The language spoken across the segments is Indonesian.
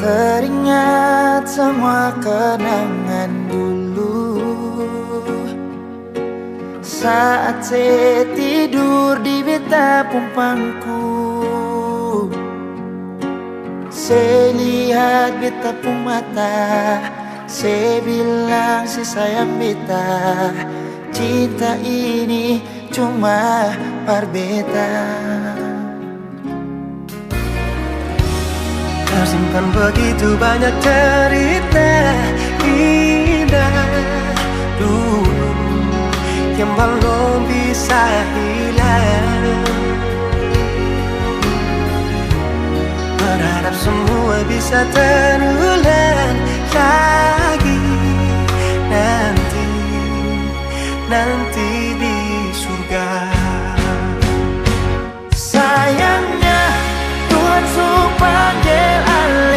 Teringat semua kenangan dulu saat saya tidur di beta pumpangku. Saya lihat beta pun mata, saya bilang si sayang beta, cinta ini cuma par beta. Tersimpan begitu banyak cerita indah dulu yang belum bisa hilang. Berharap semua bisa terulang lagi nanti di surga. Sayangnya Tuhan sudah panggil alih.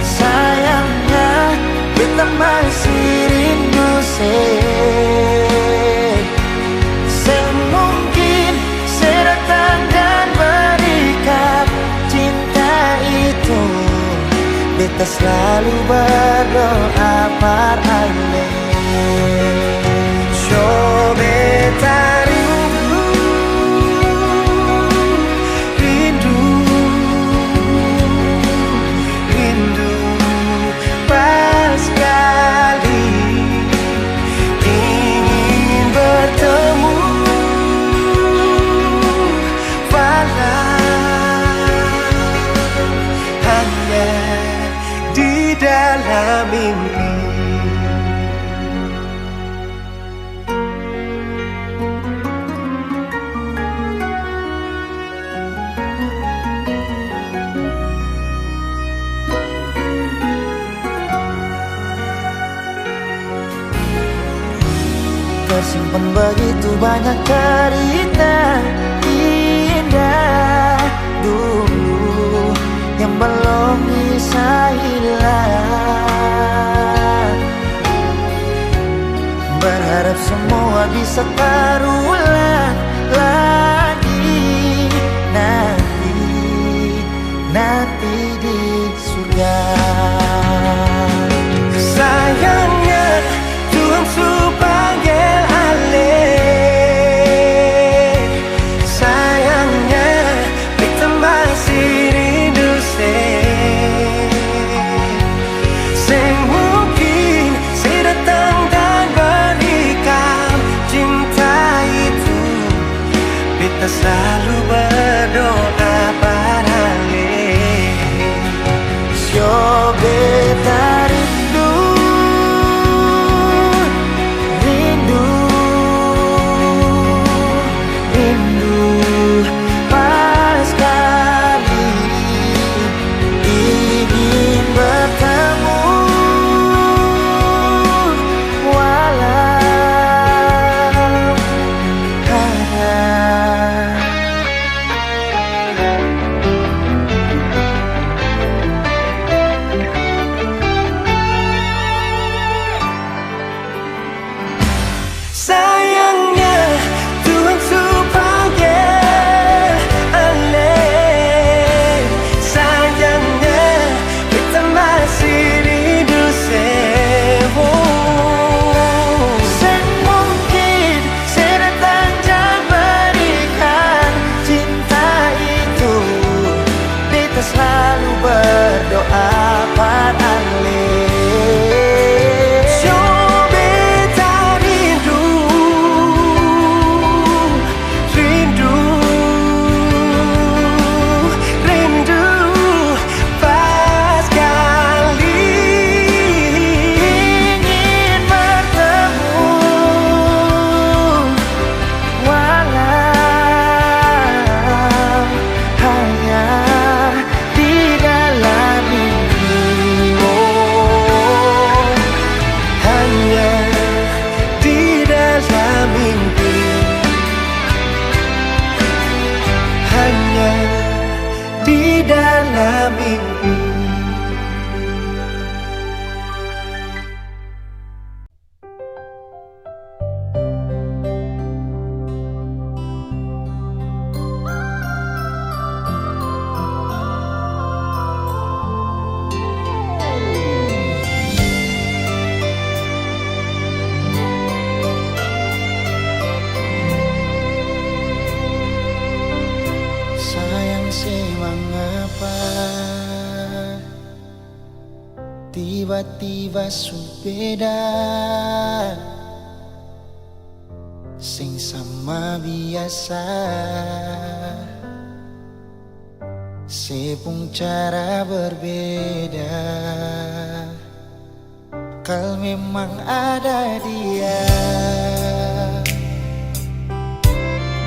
Sayangnya kita masih rindu semungkin saya datang dan berikan cinta itu. Beta selalu berdoa par alih. So beta rindu pas sekali ingin bertemu, walau hanya di dalam mimpi. Tersimpan begitu banyak cerita indah dulu yang belum bisa hilang. Berharap semua bisa terulang lagi nanti di surga. Sayangnya Tuhan sudah panggil alih. Sayangnya kita masih rindu semungkin saya datang dan berikan cinta itu. Kita selalu berdoa padanya. So beta rindu pas sekali ingin bertemu, walau sayangnya Tuhan sudah panggil alih. Sayangnya kita masih rindu semungkin saya datang dan berikan cinta itu. Beta selalu berdoa par alih. di dalam mimpi. Mengapa tiba-tiba supeda sing sama biasa, sepung cara berbeda. Kal memang ada dia,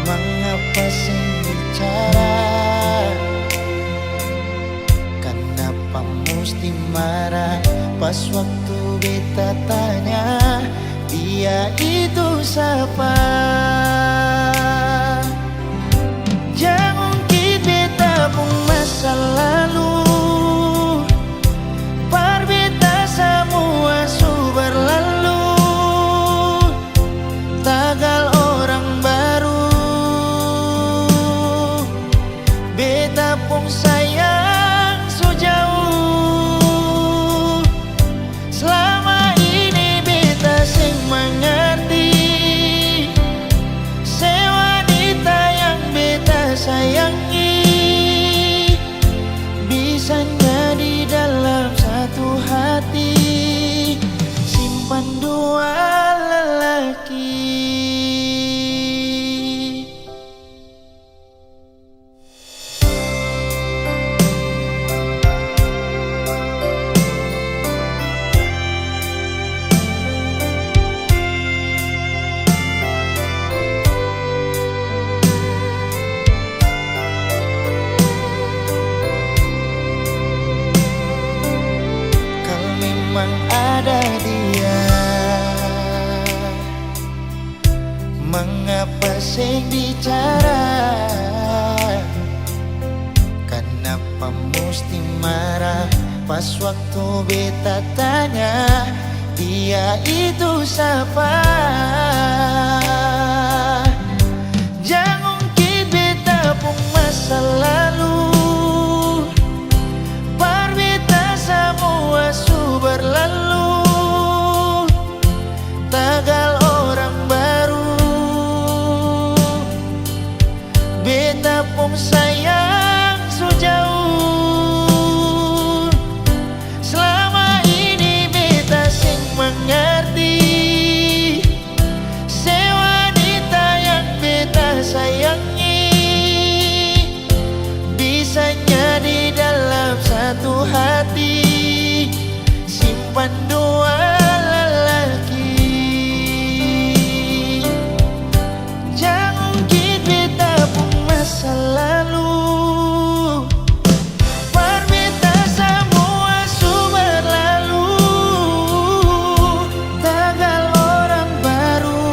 mengapa sing bicara? Kenapa mesti marah pas waktu beta tanya dia itu siapa? Jangan ungkit beta pun masa lalu, par beta semua su berlalu. Tagal orang baru, beta pun sayang so jauh. Selama ini beta sing mengerti se wanita yang beta sayangi, bisanya di dalam satu hati simpan dua lelaki. Memang ada dia, mengapa sing bicara? Kenapa mesti marah pas waktu beta tanya dia itu siapa? Jangan ungkit beta pun masa lalu, par beta semua su berlalu. Tagal orang baru, beta pun sayang so jauh. Selama ini beta sing mengerti se wanita yang beta sayangi, bisanya di dalam satu hati simpan dua lelaki. Jangan ungkit beta pun masa lalu, par beta semua su berlalu. Tagal orang baru,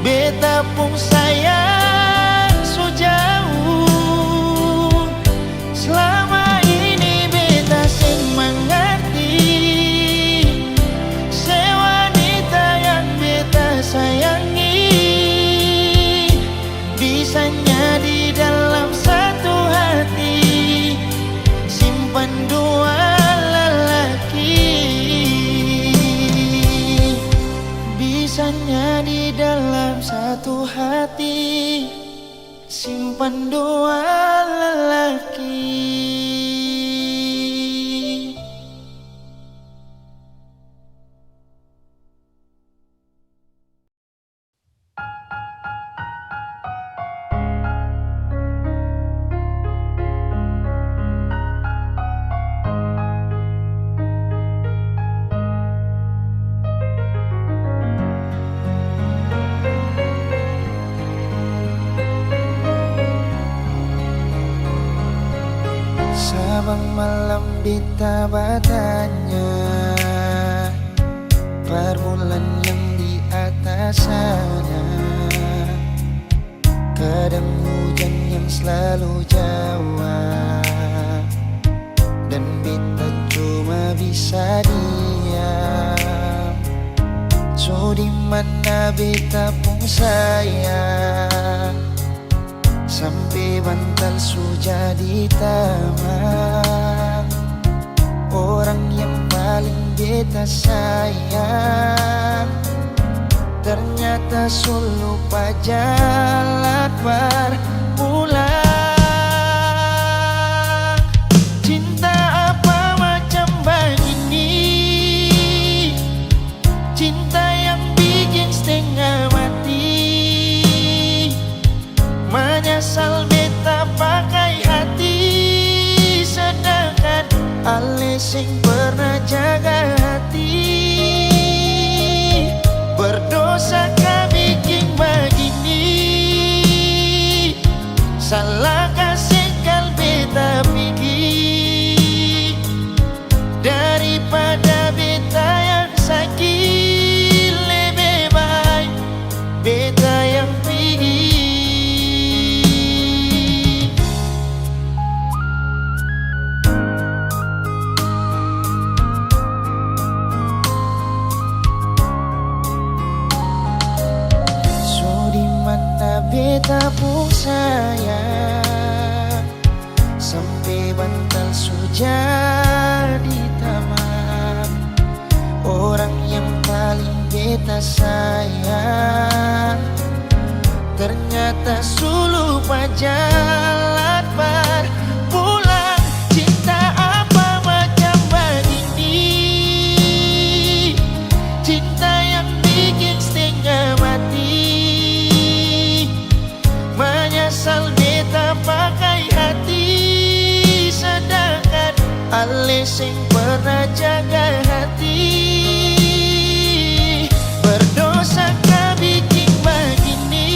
beta pun sayang so jauh. Selama ini beta sing mengerti se wanita yang beta sayangi, bisanya di dalam satu hati simpan dua lelaki. Bisanya di dalam satu hati simpan dua lelaki. Sabang malam beta bertanya, permulaan yang di atas sana, kadang hujan yang selalu jawab, dan beta cuma bisa diam. So di mana beta pun sayang, sampai bantal su jadi tamang. Orang yang paling beta sayang ternyata su lupa jalan permulaan. sing pernah jaga hati. Berdosa kah bikin begini, salah kasih kalbe tak pergi. Daripada beta yang sakit, lebih baik beta yang pergi. Beta pun sayang, sampai bantal sudah ditamam. Orang yang paling beta sayang ternyata suluh pajalan bar pulang. Cinta apa macam begini, cinta yang bikin setengah mati. Menyesal beta pakai hati, sedangkan ale sing pernah jaga hati. Berdosa kah bikin begini,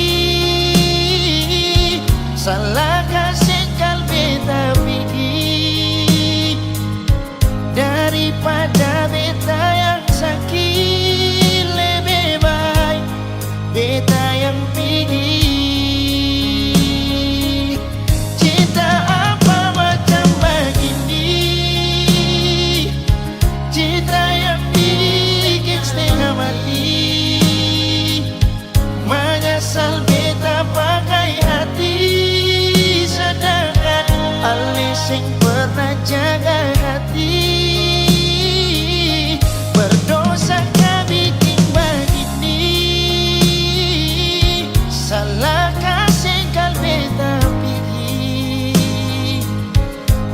salah kasih kalbe tak pergi. Daripada beta yang sakit, lebih baik beta yang pergi. Menyesal beta pakai hati, sedangkan ale sing pernah jaga hati. Berdosa kah bikin begini, salah kasih kalbe tak pergi.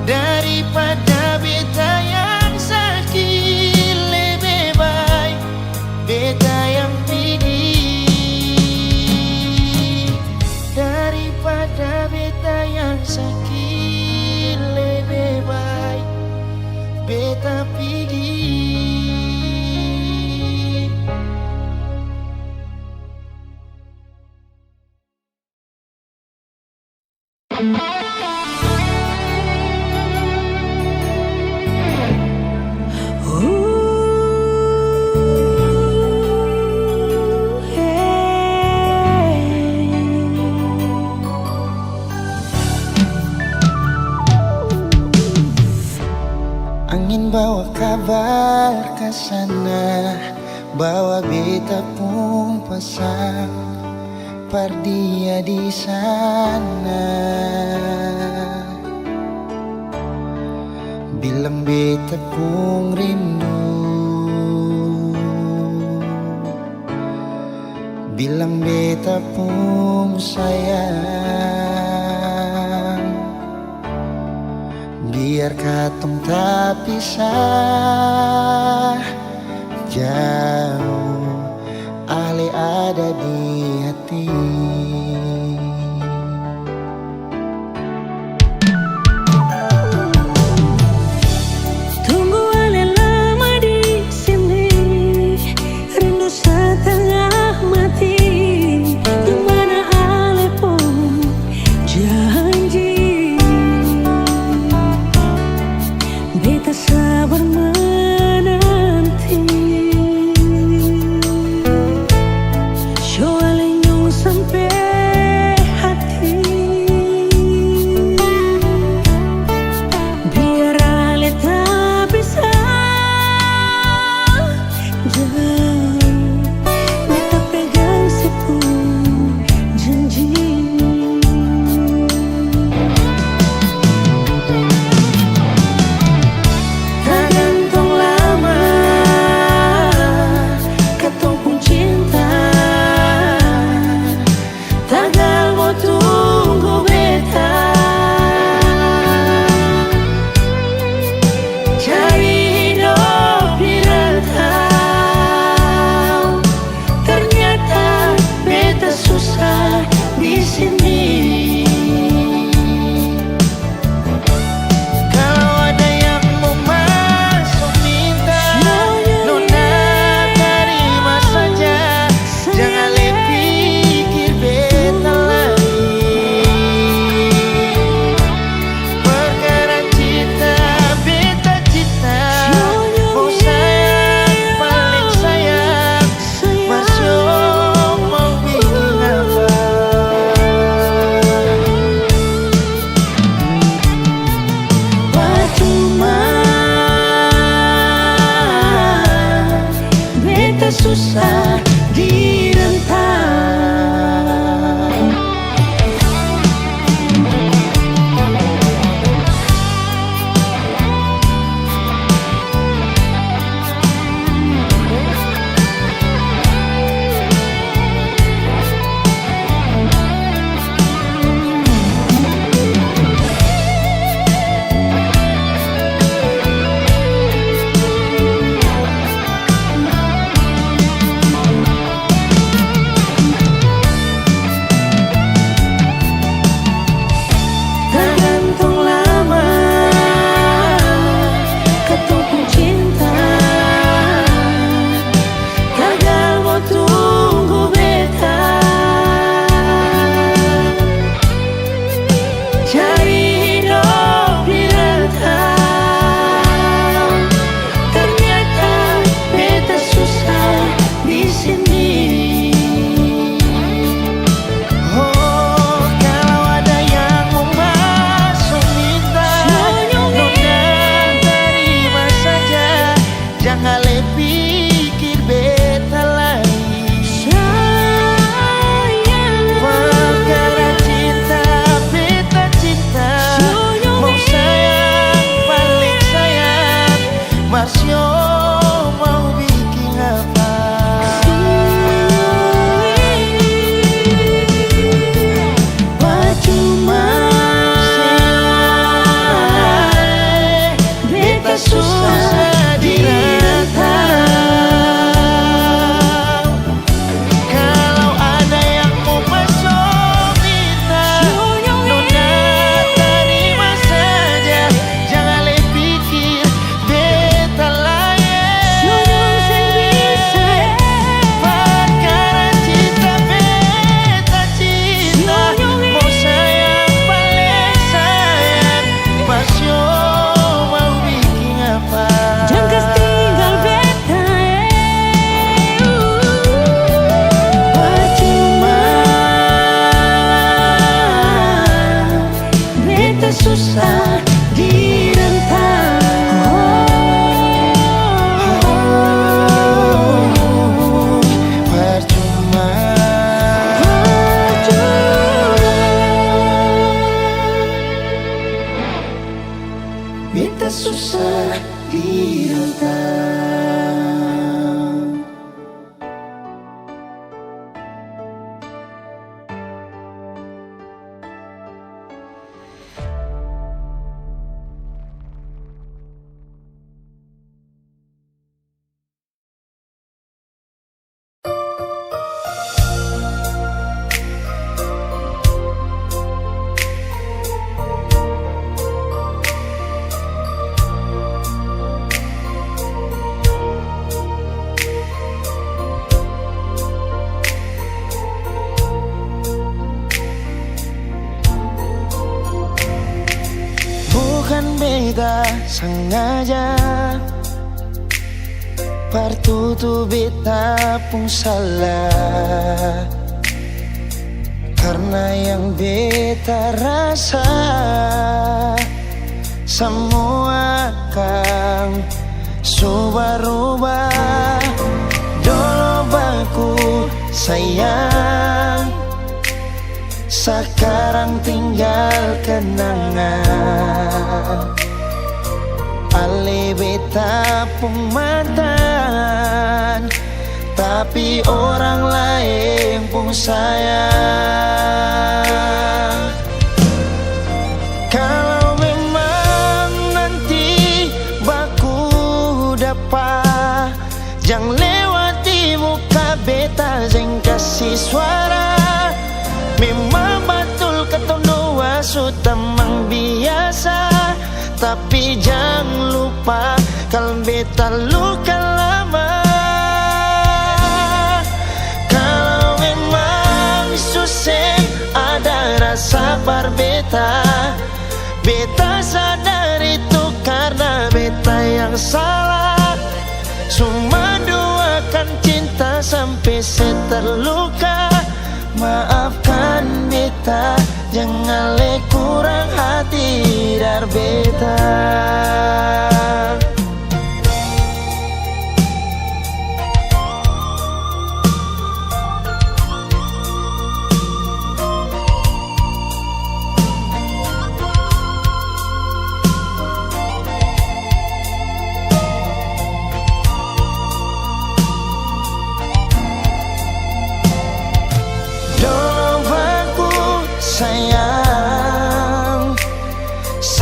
Daripada beta yang sakit, lebih baik beta yang pergi. Daripada beta yang sakit, lebih baik beta pergi. Angin bawa kabar ke sana, bawa beta pun pasang par dia di sana. Bilang beta pun rindu, bilang beta pun sayang. Biar katong tak pisah jauh, ale ada di hati. Tunggu ale lama di sini, rindu setengah mati. Dimana ale pun janji, beta sabar menanti. Show ale nyong sampai susah direntang. Susah direntang. Percuma. Beta susah direntang. Bukan beta sengaja, partutu beta pun salah. Karena yang beta rasa semua akan berubah. Dulu baku sayang, sekarang tinggal kenangan. Ale beta pun mantan, tapi orang lain pun sayang. Kalau memang nanti baku dapat, jangan lewati muka beta, jangan kasih suara. Memang betul kata dua sudah mang biasa, tapi jangan lupa kalau beta luka lama. Kalau memang susah ada rasa berbeta, beta sadar itu karena beta yang salah. Cuma doakan cinta sampai terluka. Maafkan beta, jangan le kurang hati dar beta.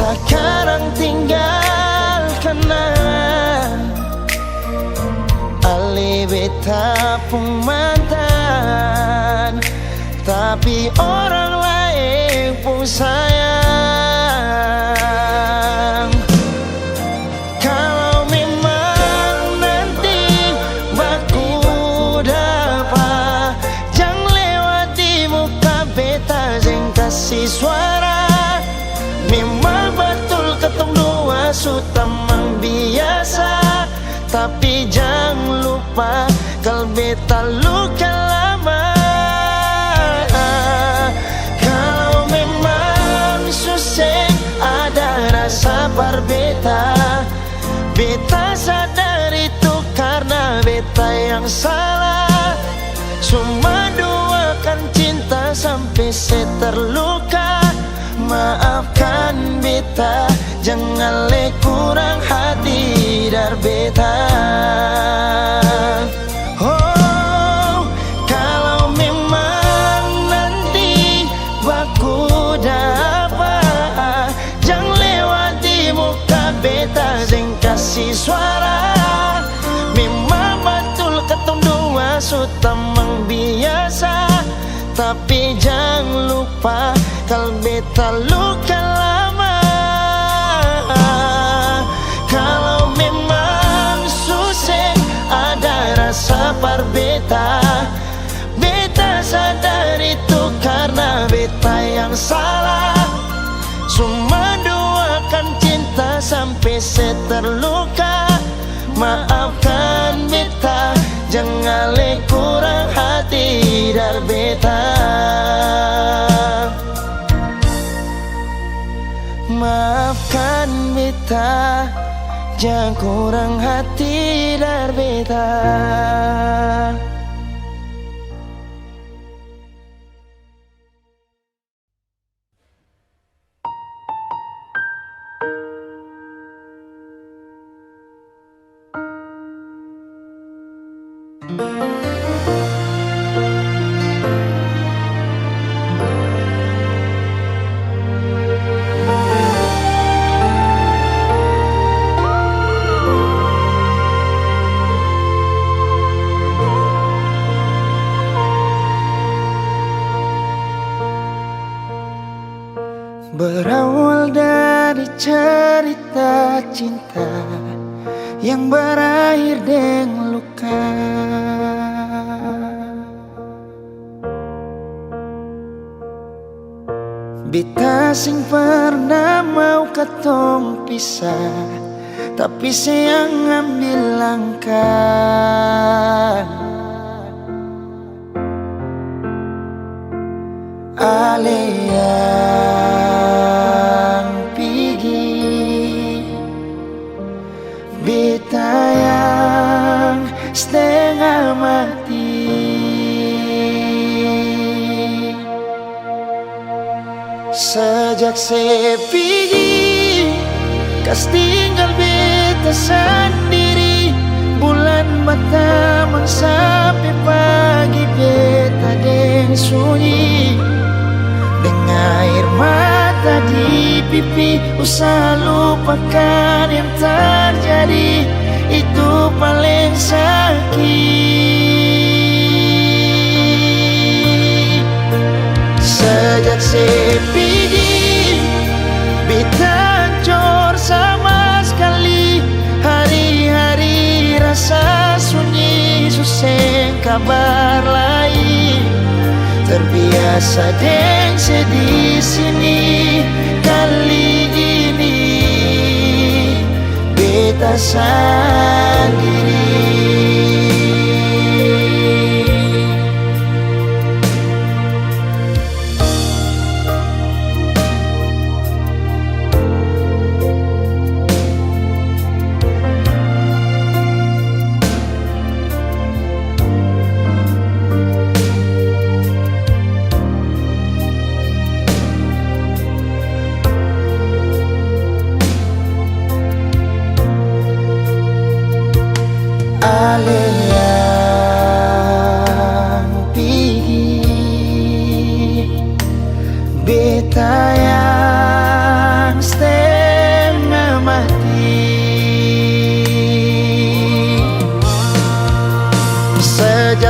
Sekarang tinggalkan Ali beta pun mantan, tapi orang lain pun sayang. Kalau memang nanti baku dapat, jangan lewati muka beta jeng kasih suara. Memang betul ketemu dua sutamang biasa, tapi jangan lupa kalau beta luka lama. Kalau memang susah ada rasa berbeda, beta sadar itu karena beta yang salah. Cuma duakan cinta sampai saya terluka. Maafkan beta, jangan le kurang hati dar beta. Oh, kalau memang nanti baku dapat, jangan lewati muka beta jeng kasih suara. Memang betul ketemu dua sutamang biasa, tapi jangan lupa kalau beta luka lama. Kalau memang susah ada rasa berbeda, beta sadar itu karena beta yang salah. Cuma duakan cinta sampai saya terluka. Maafkan beta, jangan le kurang hati dar beta. Maafkan beta, jangan kurang hati dar beta. Berawal dari cerita cinta yang berakhir dengan luka. Beta sing pernah mau katong pisah, tapi sayang ambil langkah. Ale yang pergi, beta yang setengah mati. Sejak saya pergi, kas tinggal beta sendiri. Bulan batamang sampai pagi beta deng sunyi. Dengan air mata di pipi, usaha lupakan yang terjadi. Itu paling sakit. Sejak saya pergi, beta hancur sama sekali. Hari-hari rasa sunyi, susah kabar lain. Terbiasa deng sedih sini, kali ini beta sendiri.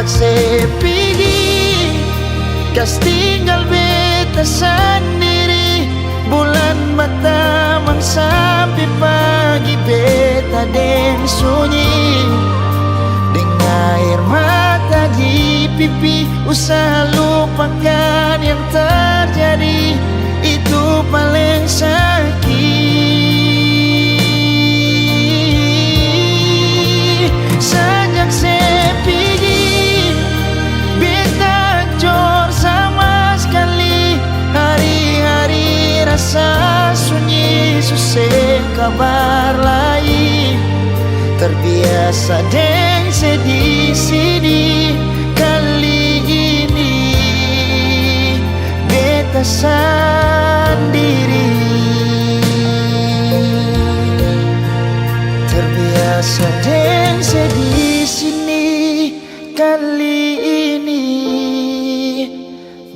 Sejak sepigi kas tinggal beta sendiri, bulan batamang sampai pagi beta deng sunyi. Dengan air mata di pipi, usaha lupakan yang terjadi, itu paling sakit. Sejak sepigi beta jor sama sekali, hari-hari rasa sunyi, susah kabar lain. Terbiasa deng sedih sini, kali ini beta sendiri. Terbiasa deng sedih sini, kali ini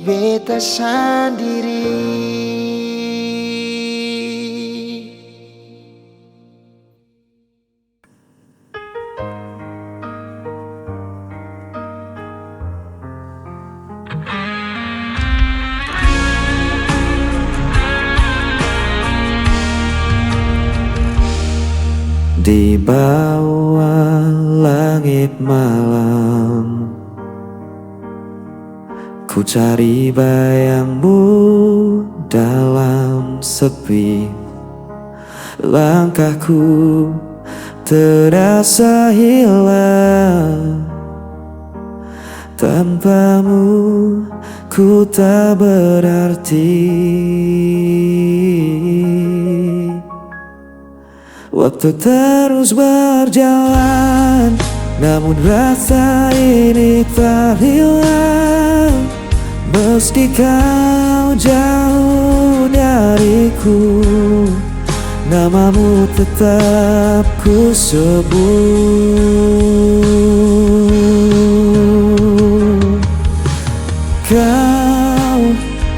beta sendiri. Di bawah langit malam, ku cari bayangmu dalam sepi. Langkahku terasa hilang, tanpamu ku tak berarti. Waktu terus berjalan, namun rasa ini tak hilang. Meski kau jauh dariku, namamu tetap ku sebut. Kau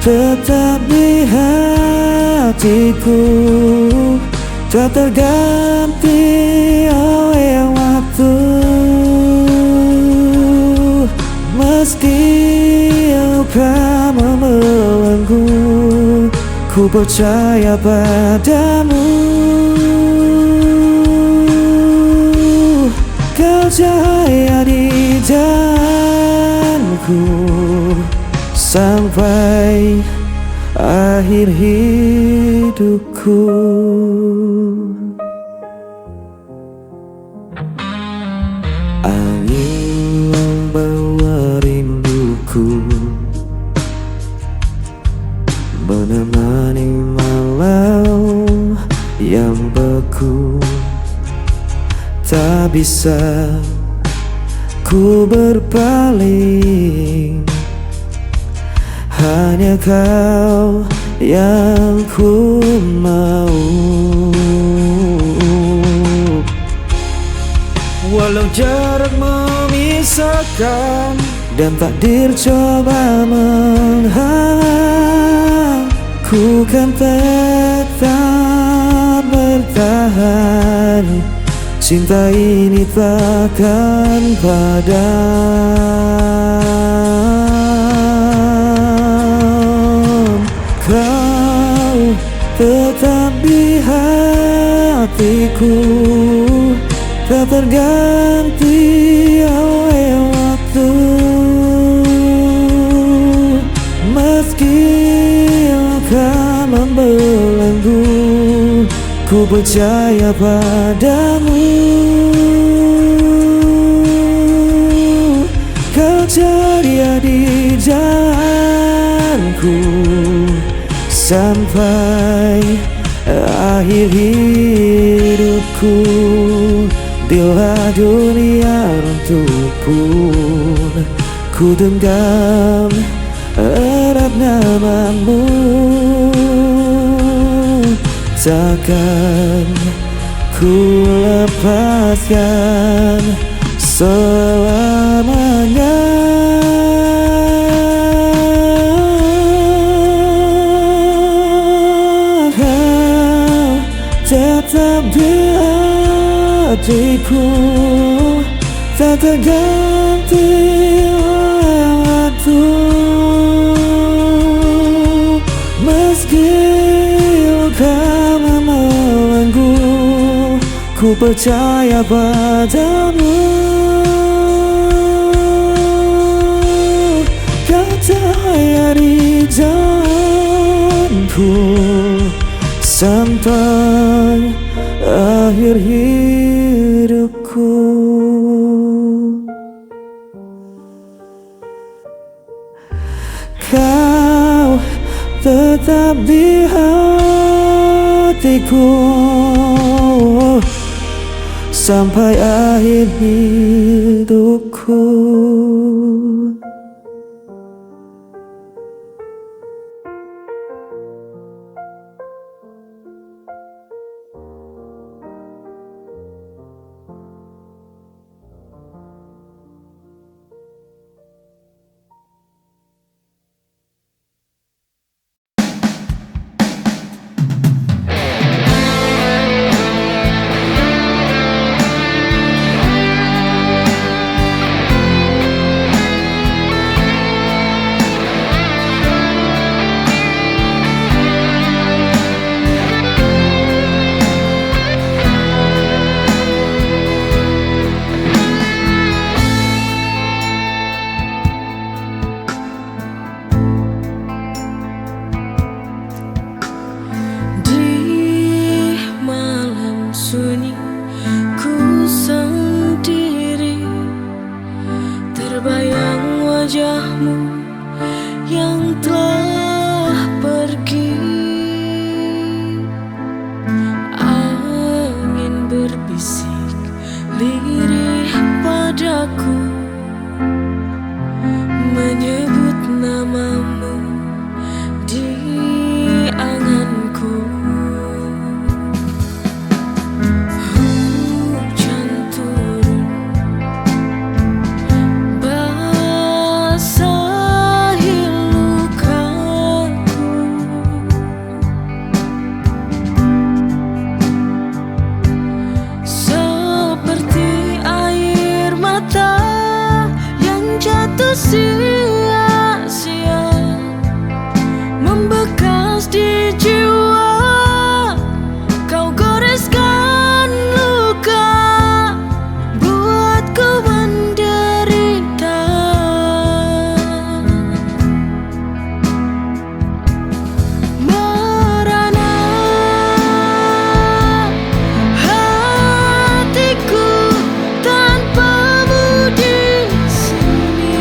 tetap di hatiku, tak terganti oleh waktu. Meski luka membelenggu, ku percaya padamu. Kau cahaya di jalanku sampai akhir hidupku. Angin membawa rinduku, menemani malam yang beku. Tak bisa ku berpaling, hanya kau yang ku mau. Walau jarak memisahkan dan takdir coba menghalang, ku kan tetap bertahan. Cinta ini takkan padam. Kau tetap di hatiku, tak terganti oleh waktu. Meski luka membelenggu, ku percaya padamu. Kau ceria di jalanku sampai akhir hidupku. Bila dunia runtuh pun, ku genggam erat namamu. Takkan ku lepaskan selamanya. Kau tetap di hatiku, tak terganti waktu. Meski kau membelenggu, ku percaya padamu. Kau cahaya di jalanku sampai akhir hidupku. Kau tetap di hatiku sampai akhir hidupku. Sunyi ku sendiri, terbayang wajahmu yang telah pergi. Angin berbisik lirih padaku, menyebut namamu di anganku. Sia-sia membekas di jiwa, kau goreskan luka, buatku menderita. Merana hatiku tanpamu di sini.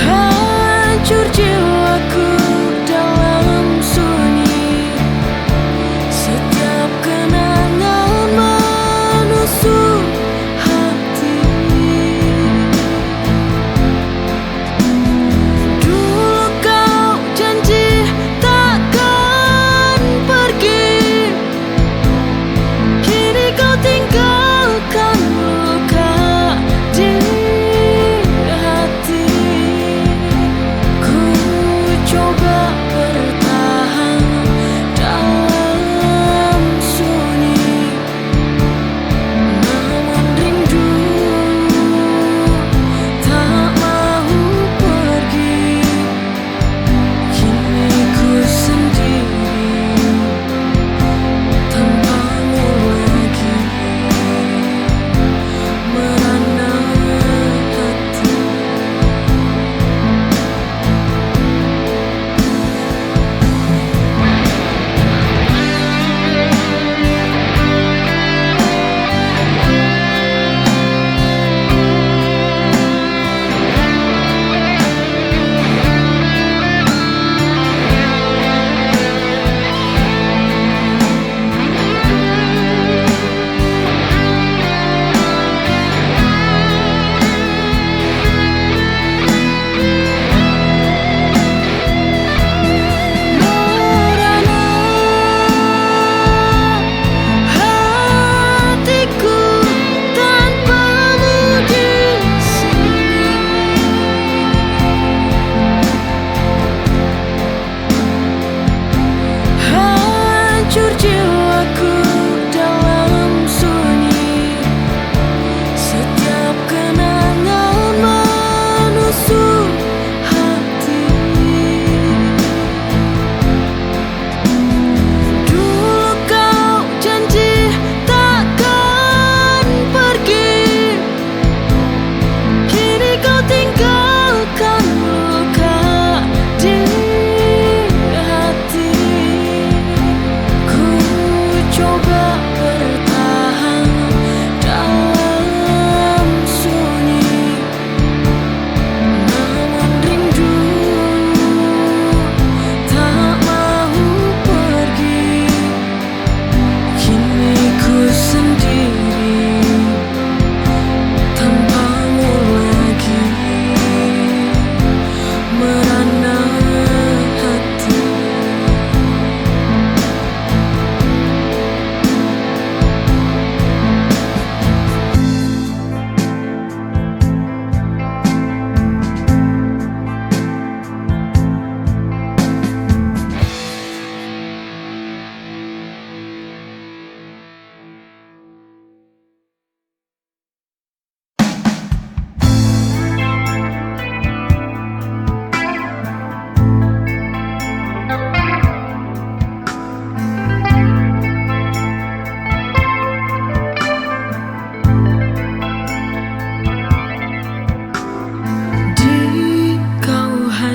Hancur jiwaku dalam sunyi, setiap kenangan menusuk hati. Dulu kau janji takkan pergi, kini kau tinggalkan luka di hati. Ku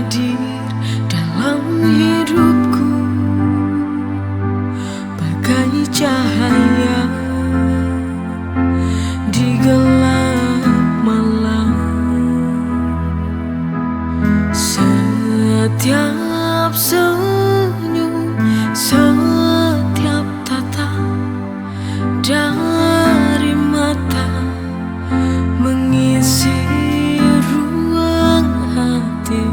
hadir dalam hidupku bagai cahaya di gelap malam. Setiap senyum, setiap tatap dari mata mengisi ruang hati.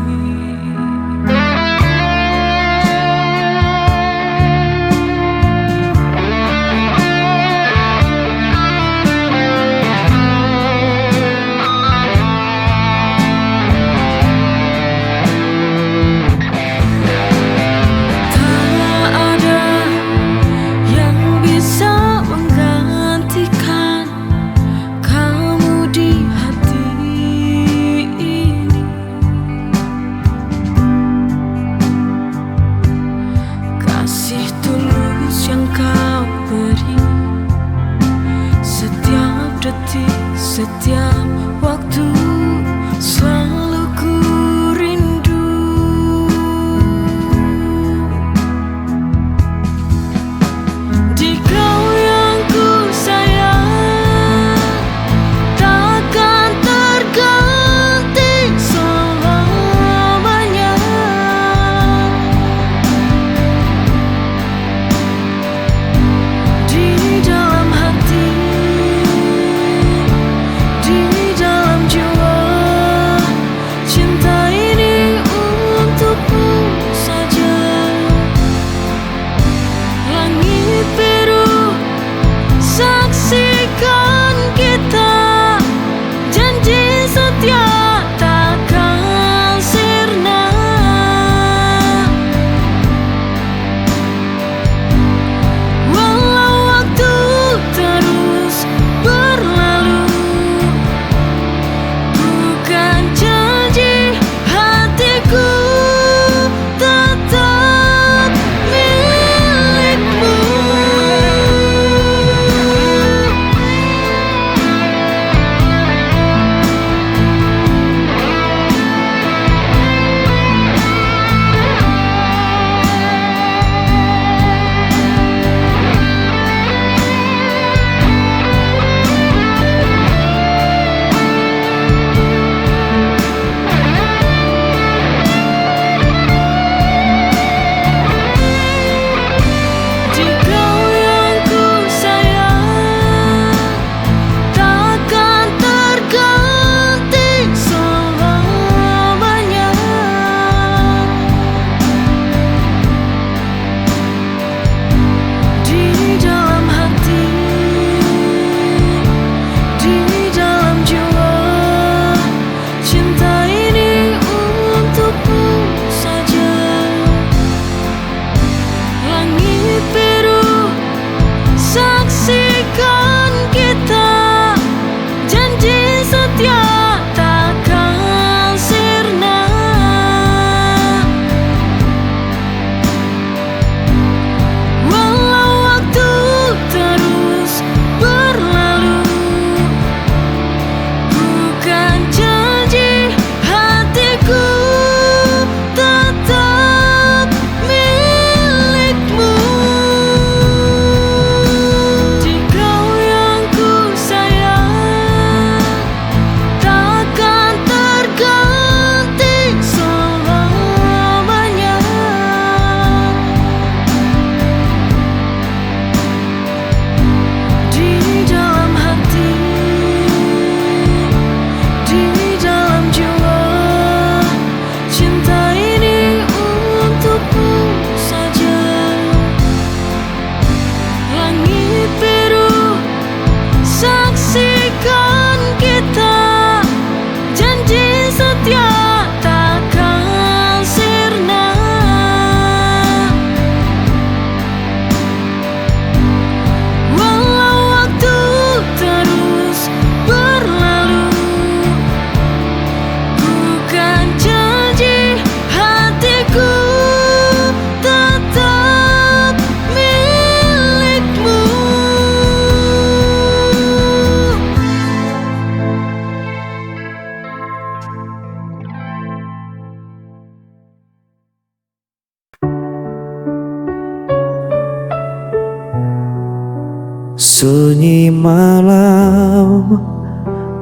Sunyi malam,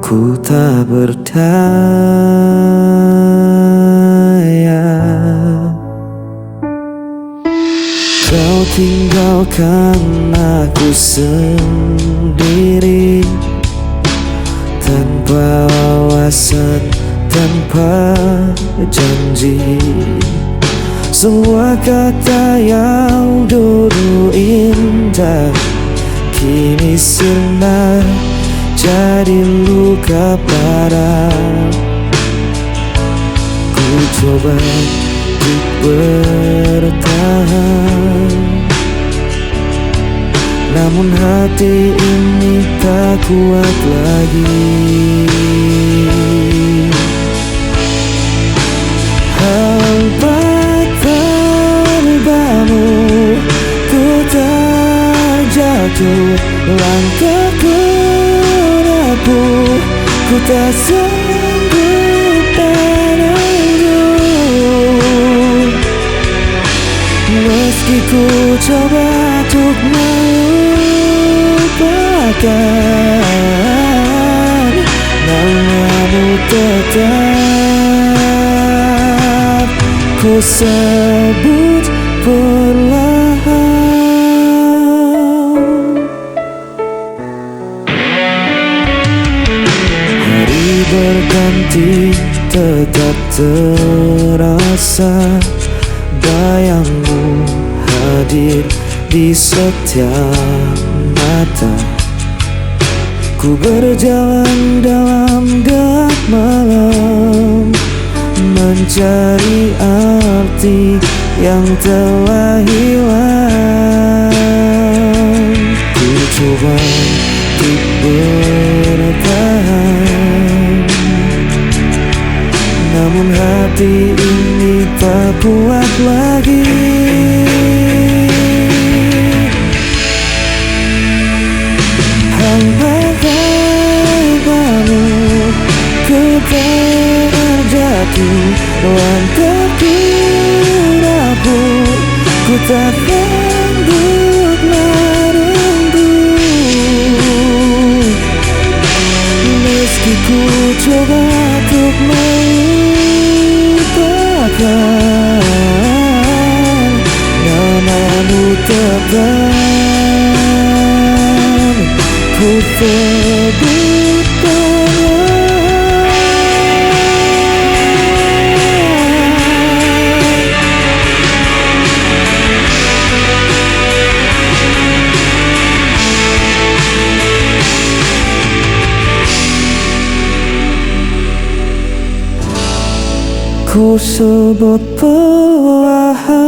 ku tak berdaya. Kau tinggalkan aku sendiri, tanpa alasan, tanpa janji. Semua kata yang dulu indah kini sirna jadi luka parah. Ku coba untuk bertahan, namun hati ini tak kuat lagi. Hampa tanpamu ku terjatuh, langkahku rapuh, ku tak sanggup menunggu. Meski ku coba untuk melupakan, namamu tetap ku sebut perlahan. Hari berganti tetap terasa, bayangmu hadir di setiap mata. Ku berjalan dalam gelap malam, mencari arti yang telah hilang. Ku coba untuk bertahan, namun hati ini tak kuat lagi. Hampa tanpamu ku terjatuh, langkahku rapuh, ku tak sanggup merengkuh. Meski ku coba untuk melupakan, namamu tetap ku sebut perlahan. Ku sebut perlahan.